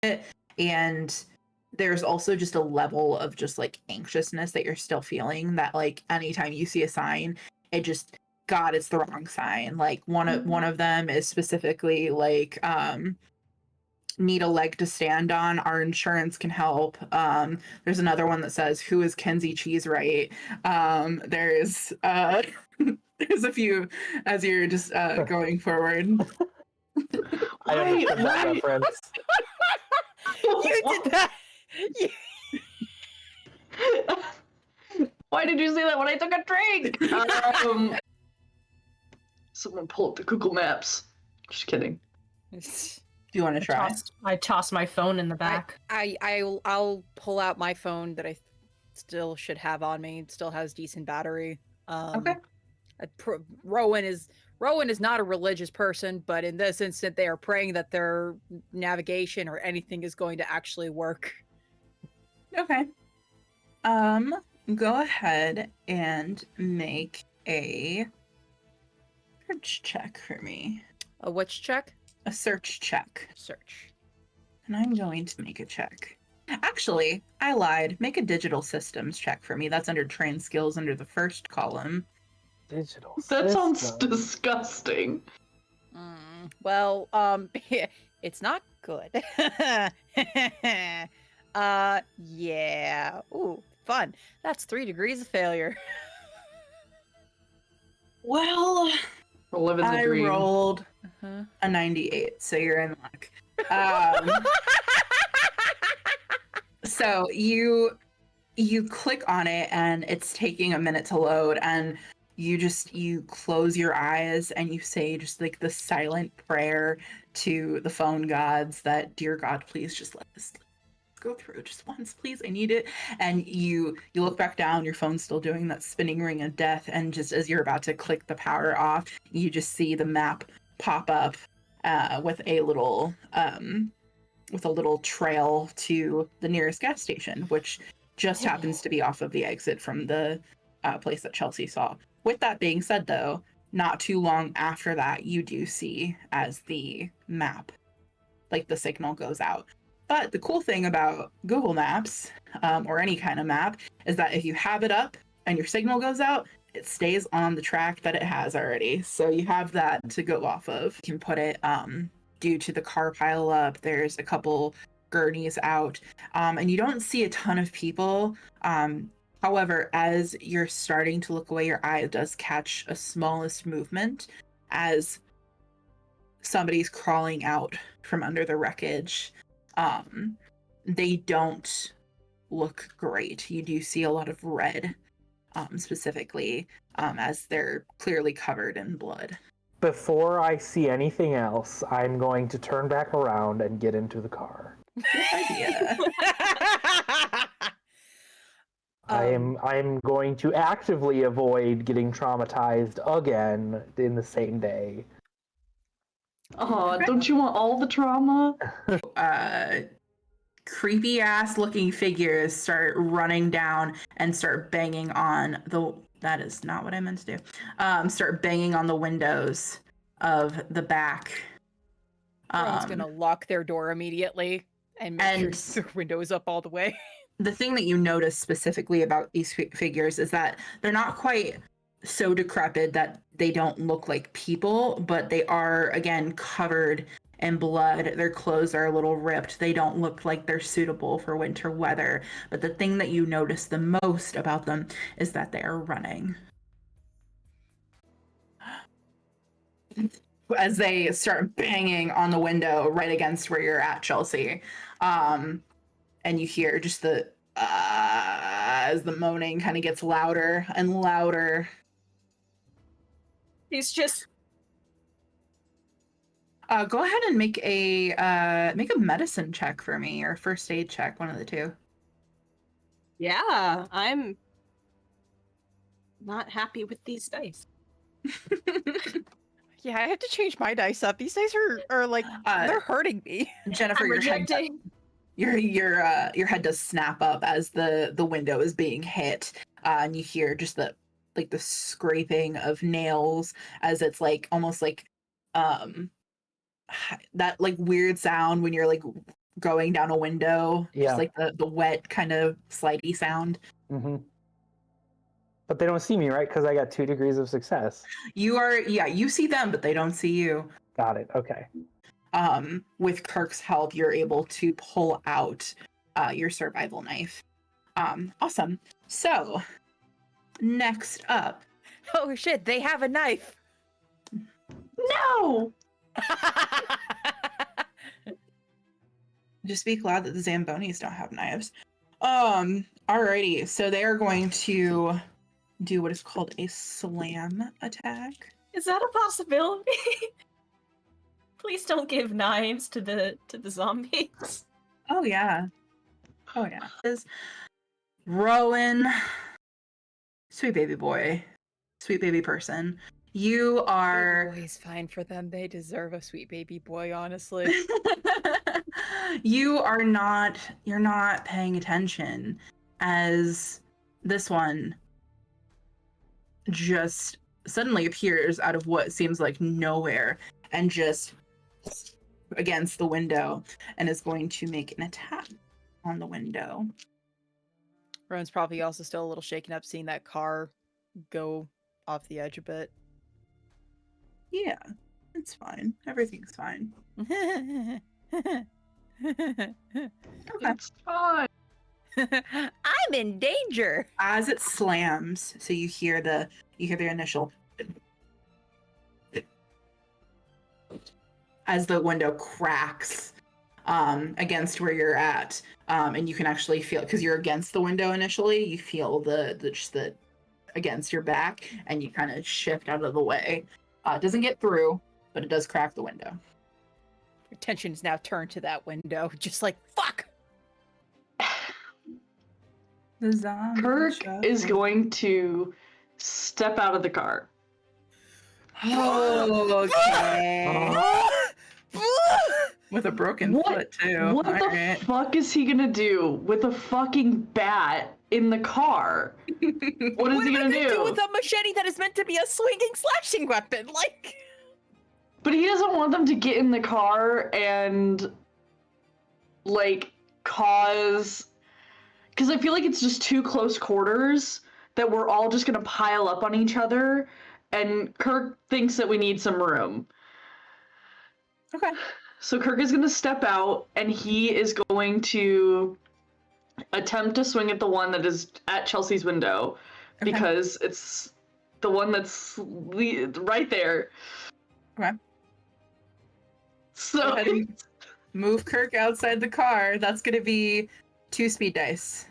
it. And there's also just a level of just like anxiousness that you're still feeling, that like anytime you see a sign, it just, God, it's the wrong sign. Like one of them is specifically like need a leg to stand on, our insurance can help. There's another one that says, who is Kenzie Cheesewright? There's there's a few as you're just going forward. I understood that reference. You did that. Why did you say that when I took a drink? Someone pull up the Google Maps. Just kidding. Do you want to try? I toss my phone in the back. I'll pull out my phone that I still should have on me. It still has decent battery. Okay. Rowan is not a religious person, but in this instant, they are praying that their navigation or anything is going to actually work. Okay. Go ahead and make a search check for me. A which check? A search check. Search. And I'm going to make a check. Actually, I lied. Make a digital systems check for me. That's under trained skills under the first column. Digital That sounds system. disgusting. Well, it's not good. Yeah. Ooh, fun. That's 3 degrees of failure. Well, 11's I a dream. rolled a 98, so you're in luck. So you click on it, and it's taking a minute to load, and you close your eyes and you say just like the silent prayer to the phone gods that, dear God, please just let this go through just once, please, I need it. And you look back down, your phone's still doing that spinning ring of death, and just as you're about to click the power off, you just see the map pop up with a little trail to the nearest gas station, which just happens to be off of the exit from the place that Chelsea saw. With that being said, though, not too long after that, you do see as the map, like the signal goes out. But the cool thing about Google Maps, or any kind of map, is that if you have it up and your signal goes out, it stays on the track that it has already. So you have that to go off of. You can put it, due to the car pile up, there's a couple gurneys out, and you don't see a ton of people. However, as you're starting to look away, your eye does catch a smallest movement as somebody's crawling out from under the wreckage. They don't look great. You do see a lot of red, specifically, as they're clearly covered in blood. Before I see anything else, I'm going to turn back around and get into the car. Good idea. I'm going to actively avoid getting traumatized again in the same day. Oh, don't you want all the trauma? Creepy ass looking figures start running down and start banging on the. That is not what I meant to do. Start banging on the windows of the back. Everyone's gonna lock their door immediately and make sure their window is up all the way. The thing that you notice specifically about these figures is that they're not quite so decrepit that they don't look like people, but they are, again, covered in blood. Their clothes are a little ripped. They don't look like they're suitable for winter weather. But the thing that you notice the most about them is that they are running. As they start banging on the window right against where you're at, Chelsea. And you hear just the as the moaning kind of gets louder and louder. He's just go ahead and make a medicine check for me, or first aid check, one of the two. Yeah, I'm not happy with these dice. Yeah, I have to change my dice up. These dice are like they're hurting me. Jennifer, your head does snap up as the window is being hit, and you hear just the scraping of nails as it's like almost like that like weird sound when you're like going down a window, Yeah. just like the wet kind of slidey sound. Mm-hmm. But they don't see me, right? Because I got 2 degrees of success. You see them, but they don't see you. Got it. Okay. With Kirk's help, you're able to pull out your survival knife. Awesome. So, next up. Oh shit, they have a knife. No! Just be glad that the Zambonis don't have knives. Alrighty, so they are going to do what is called a slam attack. Is that a possibility? Please don't give knives to the zombies. Oh yeah. Is Rowan, sweet baby boy, sweet baby person. You are. Baby boy is fine for them. They deserve a sweet baby boy, honestly. You're not paying attention as this one just suddenly appears out of what seems like nowhere and just against the window and is going to make an attack on the window. Rowan's probably also still a little shaken up seeing that car go off the edge a bit. Yeah, it's fine. Everything's fine. Okay. It's fine. I'm in danger. As it slams, so you hear the initial as the window cracks against where you're at, and you can actually feel, because you're against the window initially, you feel the against your back, and you kind of shift out of the way. It doesn't get through, but it does crack the window. Attention is now turned to that window, just like fuck. The zombie Kirk shuffle. is going to step out of the car. Okay. With a broken foot too. What the Alright. fuck is he gonna do with a fucking bat in the car? What is he gonna do? With a machete that is meant to be a swinging slashing weapon? Like, But he doesn't want them to get in the car and like cause, because I feel like it's just too close quarters that we're all just gonna pile up on each other, and Kirk thinks that we need some room. Okay. So Kirk is gonna step out and he is going to attempt to swing at the one that is at Chelsea's window, Okay. because it's the one that's right there. Okay. So Go ahead and move Kirk outside the car. That's going to be 2 speed dice.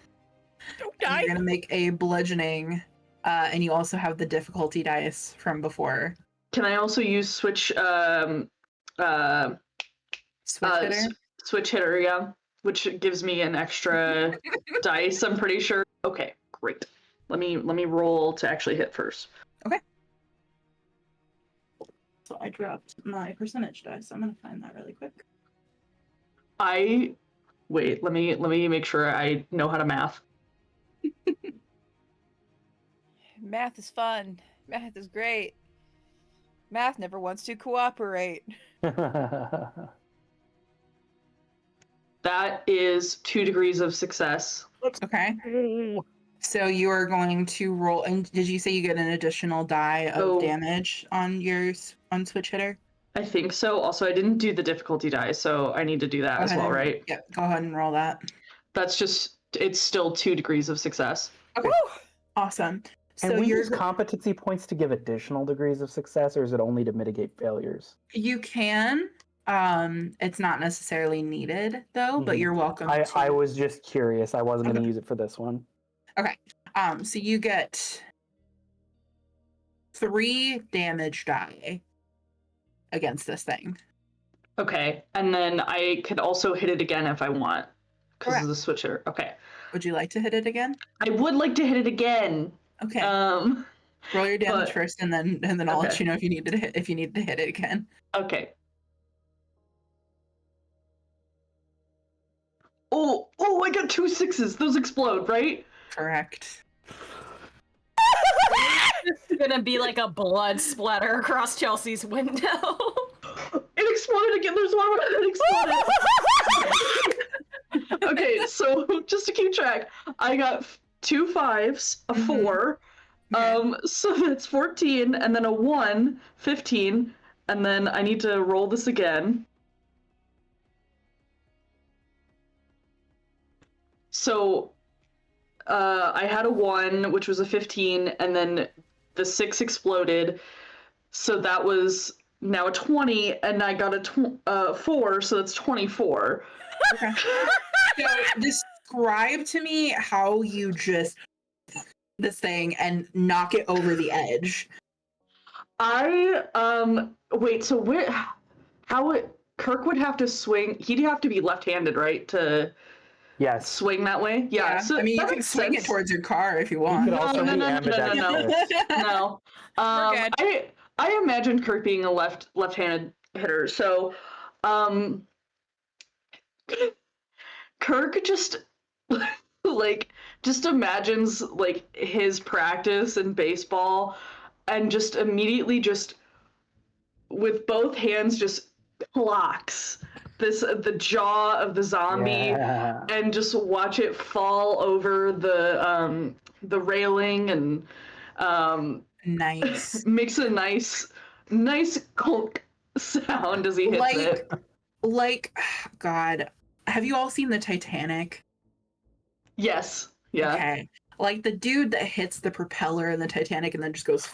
don't And die. You're going to make a bludgeoning, and you also have the difficulty dice from before. can I also use switch Switch hitter. switch hitter, yeah, which gives me an extra dice, I'm pretty sure. Okay, great. Let me roll to actually hit first. So I dropped my percentage dice. I'm going to find that really quick. Wait, let me make sure I know how to math. Math is fun. Math is great. Math never wants to cooperate. That is 2 degrees of success. Okay. So you are going to roll. And did you say you get an additional die of Oh. damage on your switch hitter? I think so. Also, I didn't do the difficulty die, so I need to do that Go as ahead well, and- right? Yep. Go ahead and roll that. That's just, it's still 2 degrees of success. Okay. Awesome. Can So we you're use competency points to give additional degrees of success, or is it only to mitigate failures? You can. It's not necessarily needed though, but Mhm. you're welcome I to. was just curious. I wasn't going Okay. to use it for this one. So you get 3 damage die against this thing. Okay, and then I could also hit it again if I want, because Correct. of the switcher. Okay, Would you like to hit it again? I would like to hit it again. Okay. Roll Roll your damage but- first, and then I'll let Okay. you know if you need to hit it again. Okay. Oh, I got 2 6s. Those explode, right? Correct. It's gonna be like a blood splatter across Chelsea's window. It exploded again. There's one where it exploded. Okay, so just to keep track, I got 2 5s, a 4. Okay. So that's 14, and then a 1, 15, and then I need to roll this again. So I had a 1, which was a 15, and then the 6 exploded. So that was now a 20, and I got a 4, so that's 24. Okay. So describe to me how you just this thing and knock it over the edge. Wait, so Kirk would have to swing, he'd have to be left-handed, right, to Yes. swing that way? Yeah, so I mean, you that can makes swing it sense. towards your car if you You want. could also No, be no, no, no, no, no. ambidextrous. No. We're good. I imagine Kirk being a left-handed hitter, so Kirk just just imagines like his practice in baseball and just immediately just with both hands just clocks the jaw of the zombie Yeah. and just watch it fall over the railing and Nice. makes a nice clunk sound as he hits it. God, have you all seen the Titanic? Yes. Yeah. Okay. Like the dude that hits the propeller in the Titanic and then just goes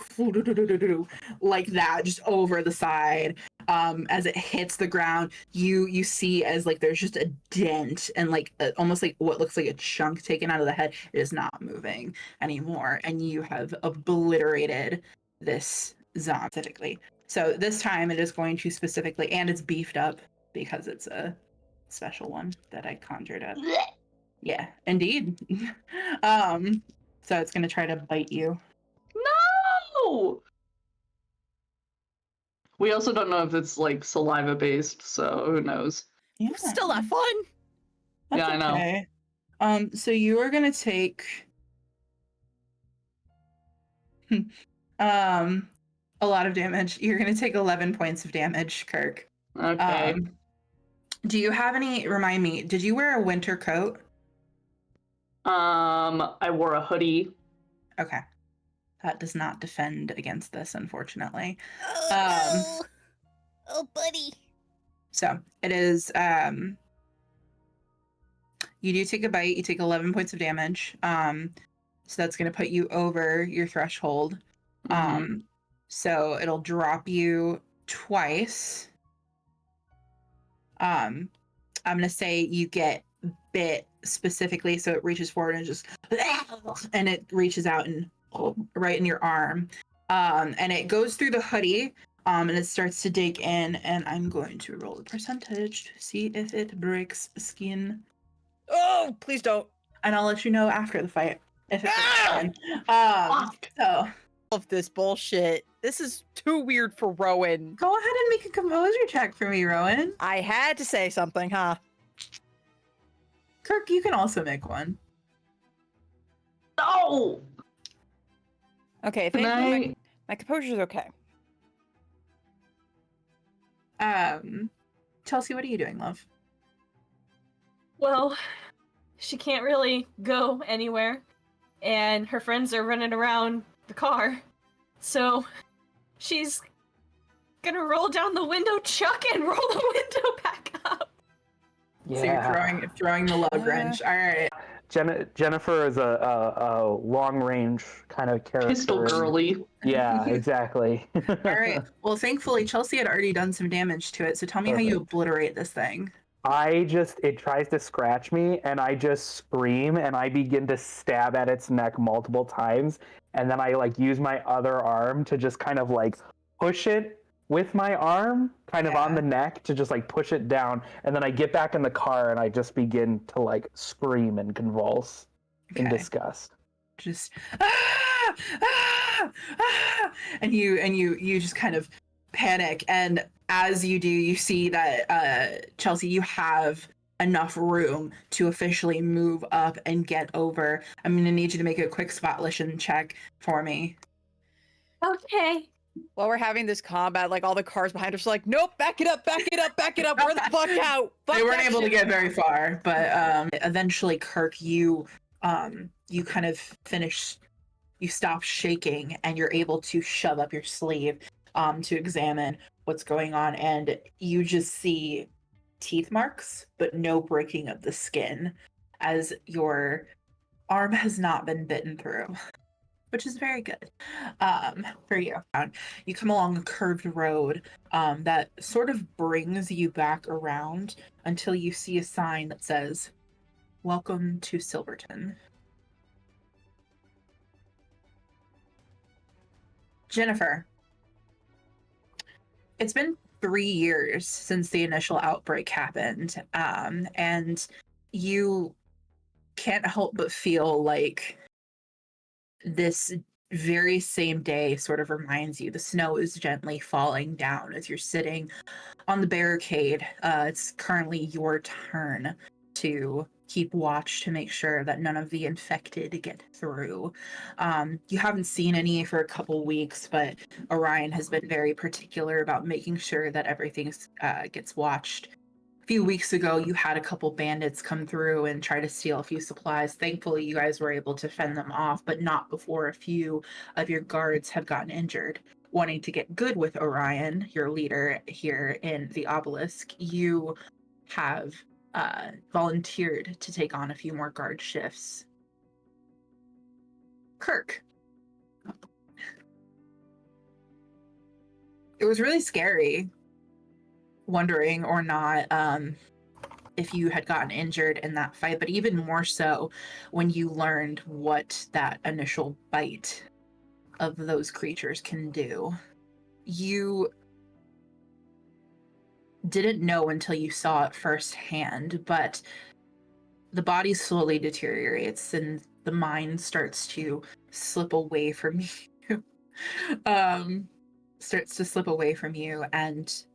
like that, just over the side. As it hits the ground, you see as like there's just a dent and like almost like what looks like a chunk taken out of the head. It is not moving anymore, and you have obliterated this zombie specifically. So this time it is going to specifically, and it's beefed up because it's a special one that I conjured up. Yeah, indeed. So it's gonna try to bite you. No! We also don't know if it's like saliva based, so who knows? Yeah, Still not fun. that's Yeah, I know. okay. So you are gonna take a lot of damage. You're gonna take 11 points of damage, Kirk. Okay. Do you have any? Remind me. Did you wear a winter coat? I wore a hoodie. Okay. That does not defend against this, unfortunately. Oh, no. Oh, buddy. So it is you do take a bite, you take 11 points of damage. So that's gonna put you over your threshold. So it'll drop you twice. I'm gonna say you get bit specifically, so it reaches forward and just and it reaches out and right in your arm, and it goes through the hoodie, and it starts to dig in, and I'm going to roll the percentage to see if it breaks skin, Oh, please don't. and I'll let you know after the fight if it breaks Ah! skin. Fuck. So Of this bullshit. This is too weird for Rowan. go ahead and make a composure check for me, Rowan. I had to say something, huh? Kirk, you can also make one. No! Okay, Can thankfully my composure's okay. Chelsea, what are you doing, love? Well, she can't really go anywhere, and her friends are running around the car, so she's gonna roll down the window, chuck, and roll the window back up. Yeah. So you're throwing the lug wrench. All right. Jennifer is a long range kind of character. Pistol girly. Yeah, exactly. All right. Well, thankfully, Chelsea had already done some damage to it. So tell me how you Perfect. obliterate this thing. It tries to scratch me, and I just scream, and I begin to stab at its neck multiple times, and then I like use my other arm to just kind of like push it with my arm, kind of on the neck, to just like push it down, and then I get back in the car, and I just begin to like scream and convulse in Okay. disgust. Just and you just kind of panic, and as you do, you see that Chelsea, you have enough room to officially move up and get over. I'm gonna need you to make a quick spot-licion check for me. Okay. While we're having this combat, like all the cars behind us are like, nope, back it up, back it up, back it up, we're the fuck out. Fuck They weren't that able to shit." get very far, but eventually, Kirk, you kind of finish. You stop shaking, and you're able to shove up your sleeve to examine what's going on, and you just see teeth marks, but no breaking of the skin, as your arm has not been bitten through, which is very good for you. You come along a curved road that sort of brings you back around until you see a sign that says, "Welcome to Silverton." Jennifer, it's been 3 years since the initial outbreak happened, and you can't help but feel like this very same day sort of reminds you. The snow is gently falling down as you're sitting on the barricade. It's currently your turn to keep watch to make sure that none of the infected get through. You haven't seen any for a couple weeks, but Orion has been very particular about making sure that everything gets watched. A few weeks ago, you had a couple bandits come through and try to steal a few supplies. Thankfully, you guys were able to fend them off, but not before a few of your guards have gotten injured. Wanting to get good with Orion, your leader here in the obelisk, you have volunteered to take on a few more guard shifts. Kirk. It was really scary, wondering or not if you had gotten injured in that fight, but even more so when you learned what that initial bite of those creatures can do. You didn't know until you saw it firsthand, but the body slowly deteriorates and the mind starts to slip away from you. Starts to slip away from you, and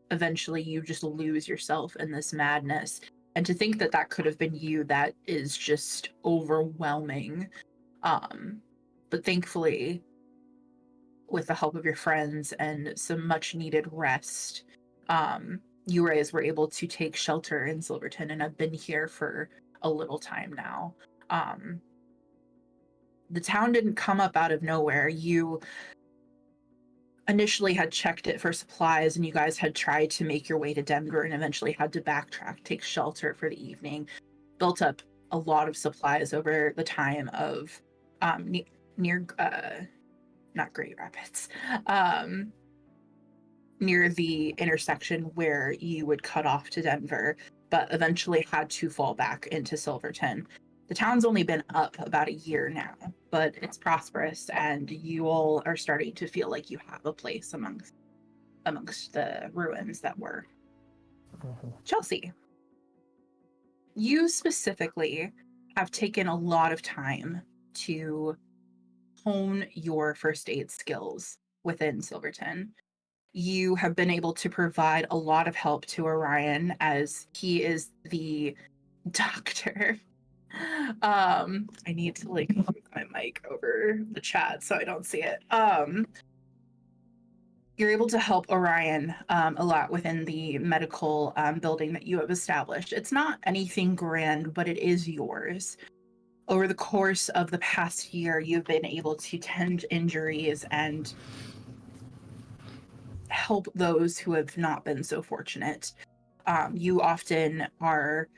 eventually you just lose yourself in this madness. And to think that that could have been you, that is just overwhelming. But thankfully, with the help of your friends and some much needed rest, you guys were able to take shelter in Silverton and have been here for a little time now. The town didn't come up out of nowhere. You initially had checked it for supplies, and you guys had tried to make your way to Denver and eventually had to backtrack, take shelter for the evening, built up a lot of supplies over the time of near not Great Rapids, near the intersection where you would cut off to Denver, but eventually had to fall back into Silverton. The town's only been up about a year now, but it's prosperous, and you all are starting to feel like you have a place amongst the ruins that were. Chelsea, you specifically have taken a lot of time to hone your first aid skills within Silverton. You have been able to provide a lot of help to Orion, as he is the doctor. I need to like move my mic over the chat so I don't see it. You're able to help Orion a lot within the medical building that you have established. It's not anything grand, but it is yours. Over the course of the past year, you've been able to tend injuries and help those who have not been so fortunate. You often are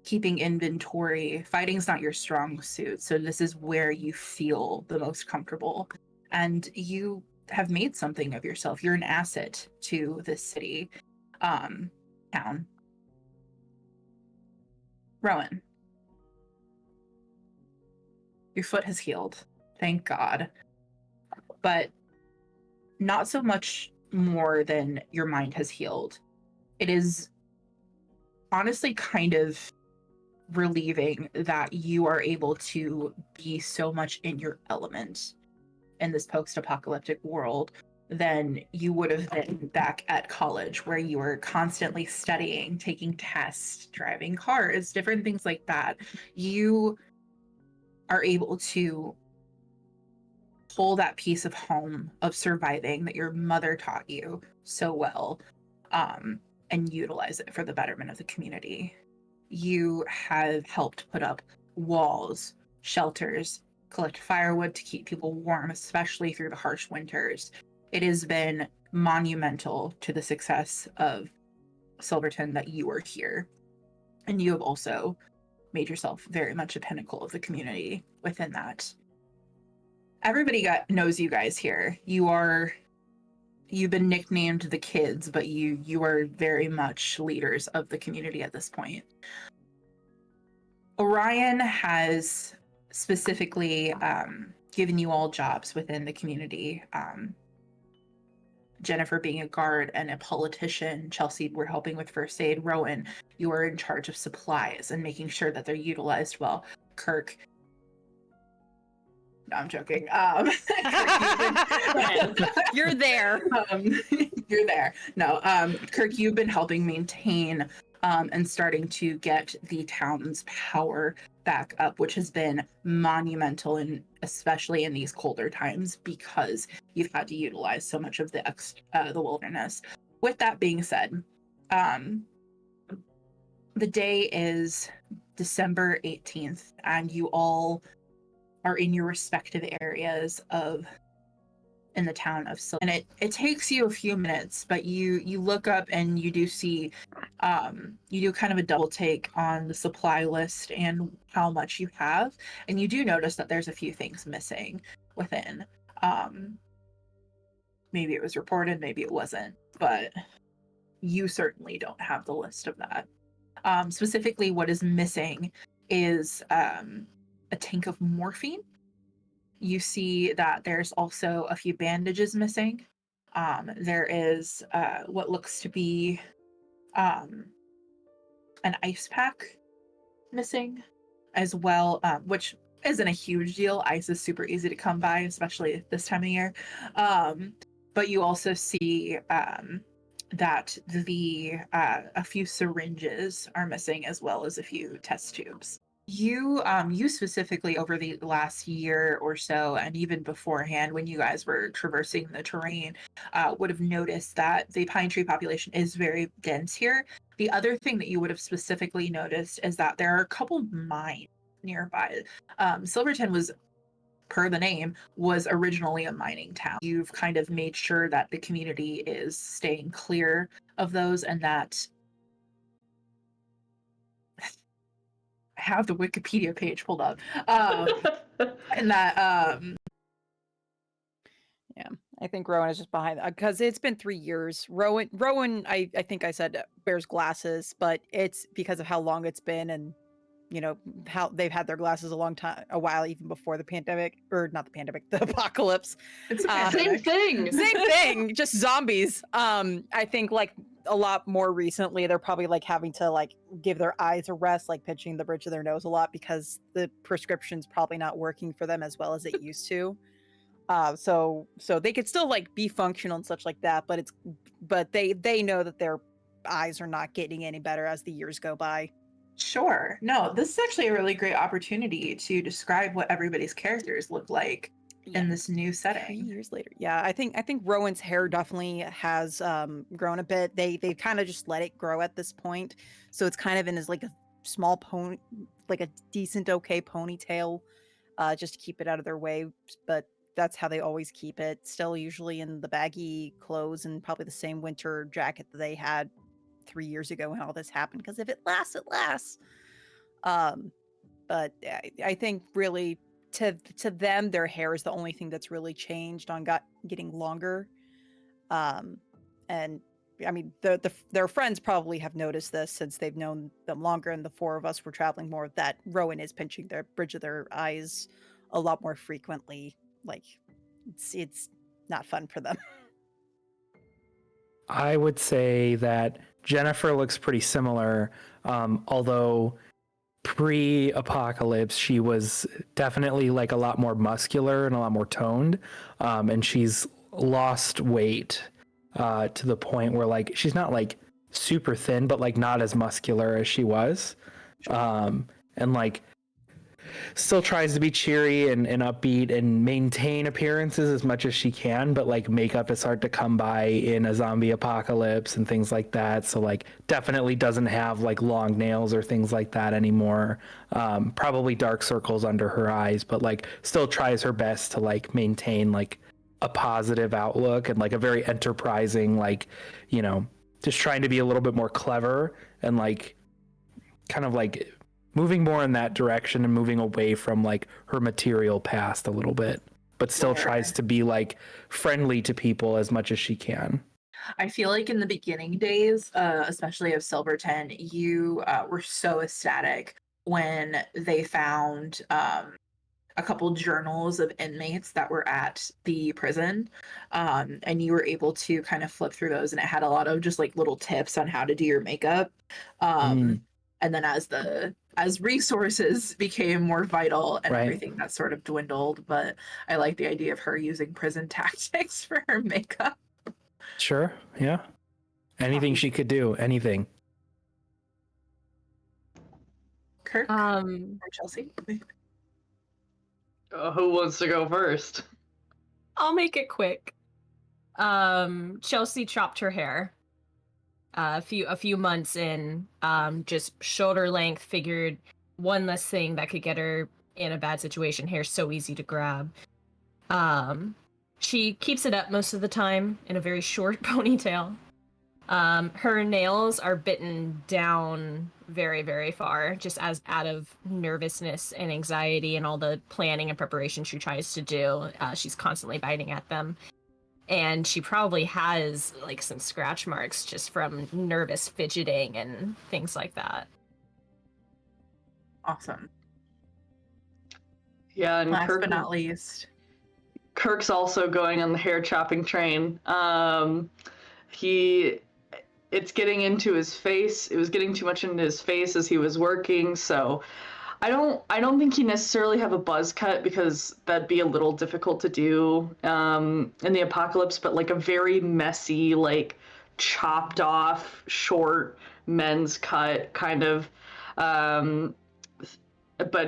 keeping inventory. Fighting's not your strong suit, so this is where you feel the most comfortable. And you have made something of yourself. You're an asset to this city, town. Rowan, your foot has healed, thank God. But not so much more than your mind has healed. It is honestly kind of relieving that you are able to be so much in your element in this post-apocalyptic world than you would have been back at college, where you were constantly studying, taking tests, driving cars, different things like that. You are able to pull that piece of home, of surviving that your mother taught you so well, and utilize it for the betterment of the community. You have helped put up walls, shelters, collect firewood to keep people warm, especially through the harsh winters. It has been monumental to the success of Silverton that you are here. And you have also made yourself very much a pinnacle of the community within that. Everybody knows you guys here. You've been nicknamed the kids, but you are very much leaders of the community at this point. Orion has specifically given you all jobs within the community. Jennifer being a guard and a politician. Chelsea, we're helping with first aid. Rowan, you are in charge of supplies and making sure that they're utilized well. Kirk, no, I'm joking. You're there. You're there. No, Kirk, you've been helping maintain and starting to get the town's power back up, which has been monumental, and especially in these colder times because you've had to utilize so much of the wilderness. With that being said, the day is December 18th, and you all are in your respective areas in the town of Sil. And it takes you a few minutes, but you look up and you do see, you do kind of a double take on the supply list and how much you have. And you do notice that there's a few things missing within. Maybe it was reported, maybe it wasn't, but you certainly don't have the list of that. Specifically, what is missing is a tank of morphine. You see that there's also a few bandages missing. There is what looks to be an ice pack missing as well, which isn't a huge deal. Ice is super easy to come by, especially this time of year. But you also see that a few syringes are missing, as well as a few test tubes. You specifically, over the last year or so, and even beforehand when you guys were traversing the terrain, would have noticed that the pine tree population is very dense here. The other thing that you would have specifically noticed is that there are a couple mines nearby. Silverton was, per the name, was originally a mining town. You've kind of made sure that the community is staying clear of those, and that I have the Wikipedia page pulled up. And that Yeah, I think Rowan is just behind that because it's been 3 years. Rowan, I think I said wears glasses, but it's because of how long it's been, and you know how they've had their glasses a while, even before the pandemic, or not the pandemic, the apocalypse. it's a Same thing. Same thing, just zombies. I think like a lot more recently, they're probably like having to like give their eyes a rest, like pinching the bridge of their nose a lot because the prescription's probably not working for them as well as it used to. So they could still like be functional and such like that, but they know that their eyes are not getting any better as the years go by. Sure. No, this is actually a really great opportunity to describe what everybody's characters look like in this new 3 setting. years later. Yeah, I think Rowan's hair definitely has grown a bit. They kind of just let it grow at this point. So it's kind of in his like a small pony, like a decent okay ponytail, just to keep it out of their way. But that's how they always keep it. Still usually in the baggy clothes and probably the same winter jacket that they had 3 years ago when all this happened, because if it lasts, it lasts. But I think really to them, their hair is the only thing that's really changed on getting longer. And I mean, their friends probably have noticed this since they've known them longer, and the four of us were traveling more, that Rowan is pinching the bridge of their eyes a lot more frequently. Like it's not fun for them. I would say that Jennifer looks pretty similar, although pre-apocalypse she was definitely like a lot more muscular and a lot more toned, and she's lost weight to the point where like she's not like super thin, but like not as muscular as she was, and like still tries to be cheery and upbeat and maintain appearances as much as she can, but like makeup is hard to come by in a zombie apocalypse and things like that. So like definitely doesn't have like long nails or things like that anymore. Probably dark circles under her eyes, but like still tries her best to like maintain like a positive outlook and like a very enterprising, like, you know, just trying to be a little bit more clever and like kind of like moving more in that direction and moving away from like her material past a little bit, but still tries to be like friendly to people as much as she can. I feel like in the beginning days, especially of Silverton, you were so ecstatic when they found a couple journals of inmates that were at the prison, and you were able to kind of flip through those, and it had a lot of just like little tips on how to do your makeup. And then as resources became more vital and everything, that sort of dwindled. But I like the idea of her using prison tactics for her makeup. Sure, yeah. Anything she could do, anything. Kirk or Chelsea? Who wants to go first? I'll make it quick. Chelsea chopped her hair a few months in, just shoulder length, figured one less thing that could get her in a bad situation. Hair's so easy to grab. She keeps it up most of the time in a very short ponytail. Her nails are bitten down very, very far, just as out of nervousness and anxiety and all the planning and preparation she tries to do. She's constantly biting at them. And she probably has like some scratch marks just from nervous fidgeting and things like that. Awesome. Yeah, and Last but not least, Kirk's also going on the hair chopping train. It's getting into his face. It was getting too much into his face as he was working, so I don't think he necessarily have a buzz cut because that'd be a little difficult to do in the apocalypse, but like a very messy, like chopped off short men's cut kind of. But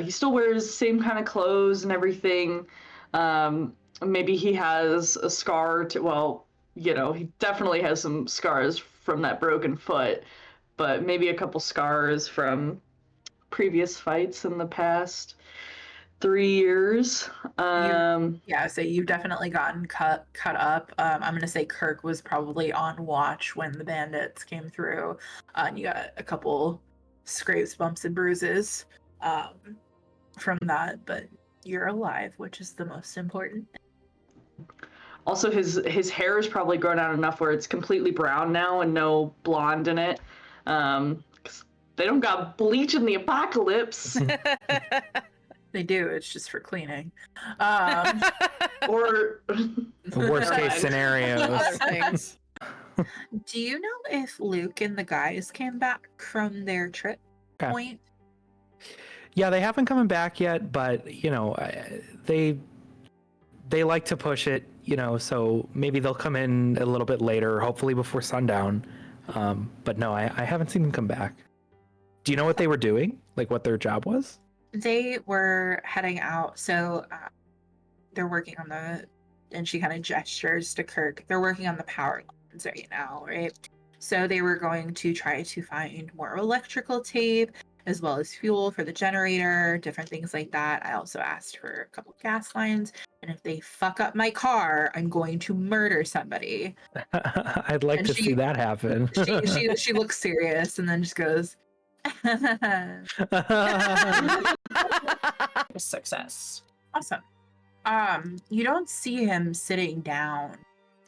he still wears the same kind of clothes and everything. Maybe he has a scar he definitely has some scars from that broken foot, but maybe a couple scars from previous fights in the past 3 years. So you've definitely gotten cut up. I'm gonna say Kirk was probably on watch when the bandits came through, and you got a couple scrapes, bumps, and bruises from that, but you're alive, which is the most important. Also, his hair is probably grown out enough where it's completely brown now and no blonde in it. 'Cause they don't got bleach in the apocalypse. They do. It's just for cleaning. Or Worst case scenarios. Things. Do you know if Luke and the guys came back from their trip point? Yeah, they haven't come back yet, but you know, they like to push it, you know, so maybe they'll come in a little bit later, hopefully before sundown. But no, I haven't seen them come back. Do you know what they were doing? Like what their job was? They were heading out, so they're working on and she kind of gestures to Kirk, they're working on the power lines right now, right? So they were going to try to find more electrical tape, as well as fuel for the generator, different things like that. I also asked for a couple gas lines, and if they fuck up my car, I'm going to murder somebody. I'd like to see that happen. she looks serious and then just goes, Success. awesome. You don't see him sitting down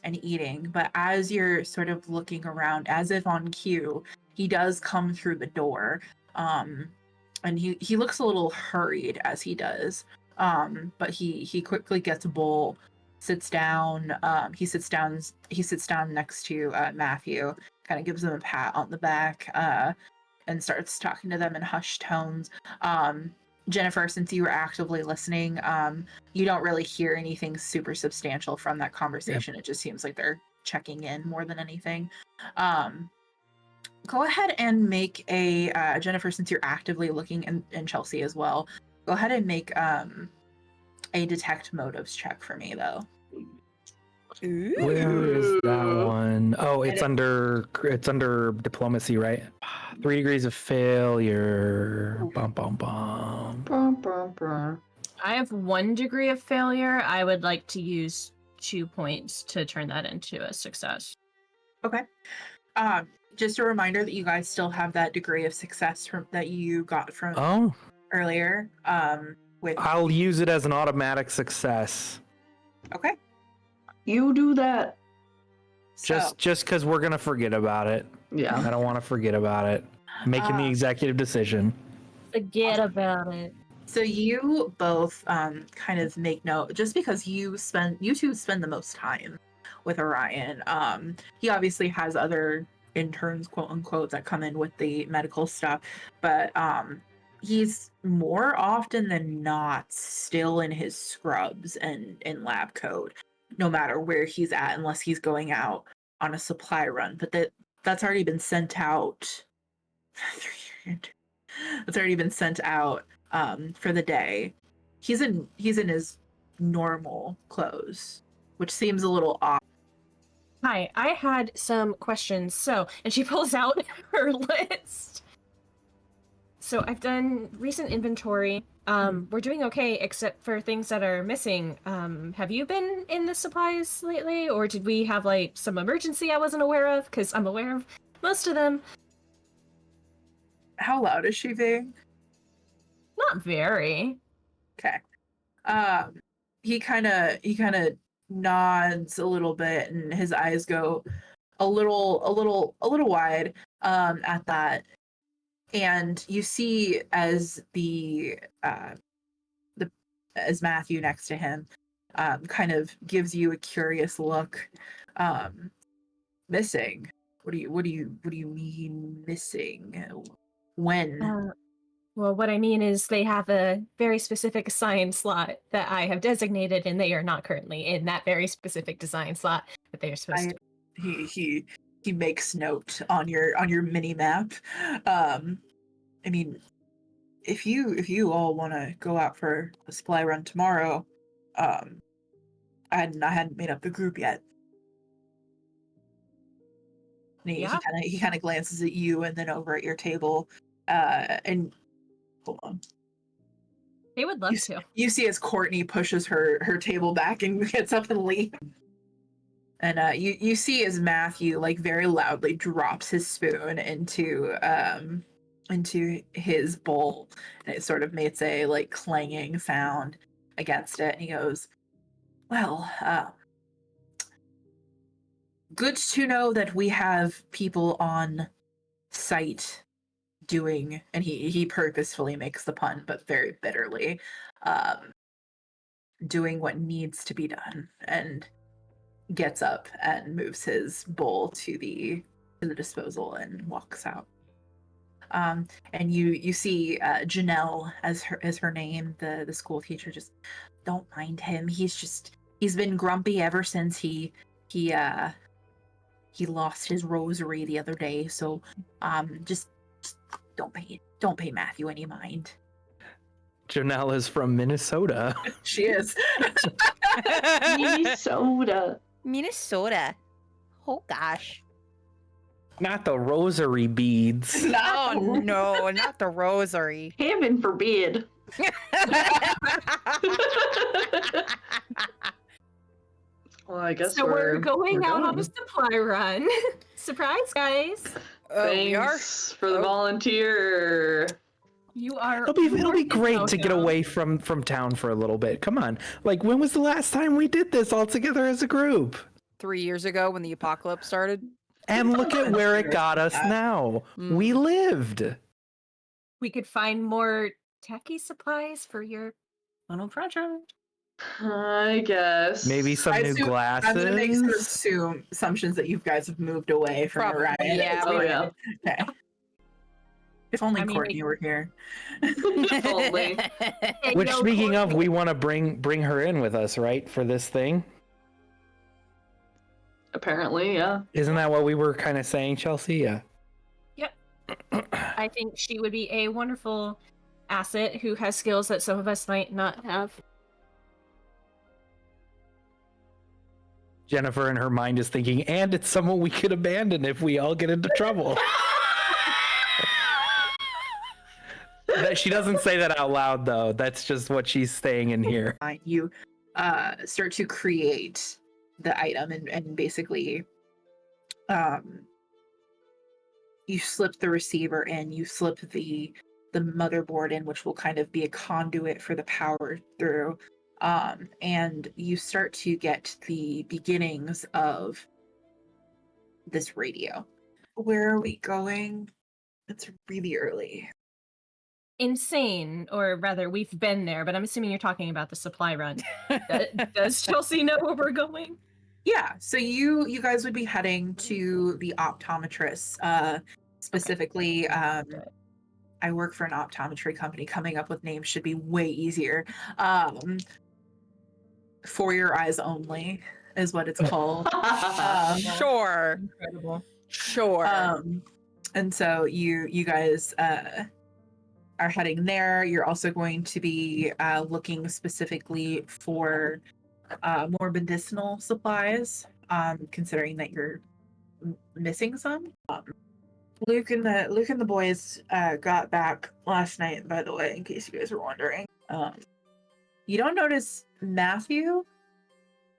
and eating, but as you're sort of looking around, as if on cue, he does come through the door. And he looks a little hurried as he does. But he quickly gets a bowl, sits down. He sits down next to Matthew, kind of gives him a pat on the back, and starts talking to them in hushed tones. Jennifer, since you were actively listening, you don't really hear anything super substantial from that conversation. It just seems like they're checking in more than anything. Go ahead and make a Jennifer, since you're actively looking, and Chelsea as well, Go ahead and make a detect motives check for me, though. Where is that one? Oh, it's under diplomacy, right? 3 degrees of failure. Bum bum bum. Brum, brum, brum. I have 1 degree of failure. I would like to use 2 points to turn that into a success. Okay. Just a reminder that you guys still have that degree of success that you got from earlier. With I'll use it as an automatic success. Okay. You do that. So, Just because we're gonna forget about it. Yeah. I don't want to forget about it. Making the executive decision. Forget about it. So you both kind of make note, just because you two spend the most time with Orion. He obviously has other interns, quote unquote, that come in with the medical stuff, but he's more often than not still in his scrubs and in lab coat, no matter where he's at, unless he's going out on a supply run. But that's already been sent out. It's already been sent out for the day. He's in his normal clothes, which seems a little odd. Hi, I had some questions. And she pulls out her list. So I've done recent inventory. We're doing okay, except for things that are missing. Have you been in the supplies lately, or did we have like some emergency I wasn't aware of? Because I'm aware of most of them. How loud is she being? Not very. Okay. He kind of nods a little bit, and his eyes go a little wide at that. And you see as as Matthew next to him kind of gives you a curious look. Missing. What do you mean missing? When? Well, what I mean is they have a very specific design slot that I have designated, and they are not currently in that very specific design slot that they are supposed to. He makes note on your mini map. I mean, if you all want to go out for a supply run tomorrow, I hadn't made up the group yet. And he kind of glances at you and then over at your table, and hold on. They would love to. You see as Courtney pushes her table back and gets up and leaves. And you see as Matthew like very loudly drops his spoon into his bowl, and it sort of makes a like clanging sound against it. And he goes, "Well, good to know that we have people on site doing," and he purposefully makes the pun, but very bitterly, doing what needs to be done, and gets up and moves his bowl to the disposal and walks out. And you see Janelle as her name, the school teacher. Just don't mind him. He's been grumpy ever since he lost his rosary the other day. So just don't pay Matthew any mind. Janelle is from Minnesota. She is. Minnesota. Oh gosh. Not the rosary beads. Oh no, not the rosary. Heaven forbid. Well, I guess So we're going out on a supply run. Surprise, guys. Thanks for the volunteer. You are. It'll be great to get away from town for a little bit. Come on. Like, when was the last time we did this all together as a group? 3 years ago when the apocalypse started. And look at where it got us now. We lived. We could find more techie supplies for your little project. I guess. Maybe some new glasses. I'm gonna make some assumptions that you guys have moved away from Orion. Yeah. Oh yeah. Okay. If only Courtney were here. If only. Which, speaking of, we want to bring her in with us, right, for this thing? Apparently, yeah. Isn't that what we were kind of saying, Chelsea? Yeah. Yep. I think she would be a wonderful asset who has skills that some of us might not have. Jennifer in her mind is thinking, and it's someone we could abandon if we all get into trouble. She doesn't say that out loud, though. That's just what she's saying in here. You start to create the item and basically you slip the receiver in, you slip the motherboard in, which will kind of be a conduit for the power through. And you start to get the beginnings of this radio. Where are we going? It's really early. Insane, or rather, we've been there, but I'm assuming you're talking about the supply run. Does Chelsea know where we're going? Yeah, so you guys would be heading to the optometrist. Specifically, I work for an optometry company. Coming up with names should be way easier. For Your Eyes Only is what it's called. Sure. Incredible. Sure. And so you guys are heading there. You're also going to be looking specifically for more medicinal supplies, considering that you're missing some. Luke and the boys got back last night, by the way, in case you guys were wondering. You don't notice Matthew.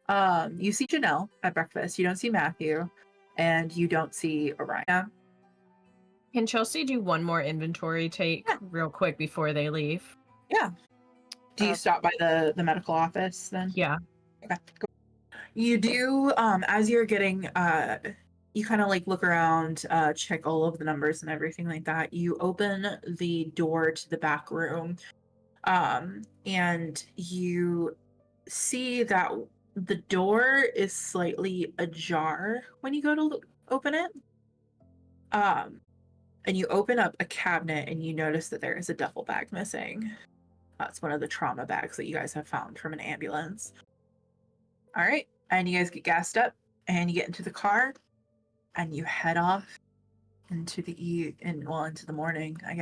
You see Janelle at breakfast. You don't see Matthew, and you don't see Orion. Can Chelsea do one more inventory take real quick before they leave? Yeah. Do you stop by the medical office then? Yeah. Okay. Cool. You do, as you're getting, you kind of like look around, check all of the numbers and everything like that. You open the door to the back room, and you see that the door is slightly ajar when you go to open it. And you open up a cabinet and you notice that there is a duffel bag missing. That's one of the trauma bags that you guys have found from an ambulance. All right, and you guys get gassed up and you get into the car and you head off into the into the morning, I guess.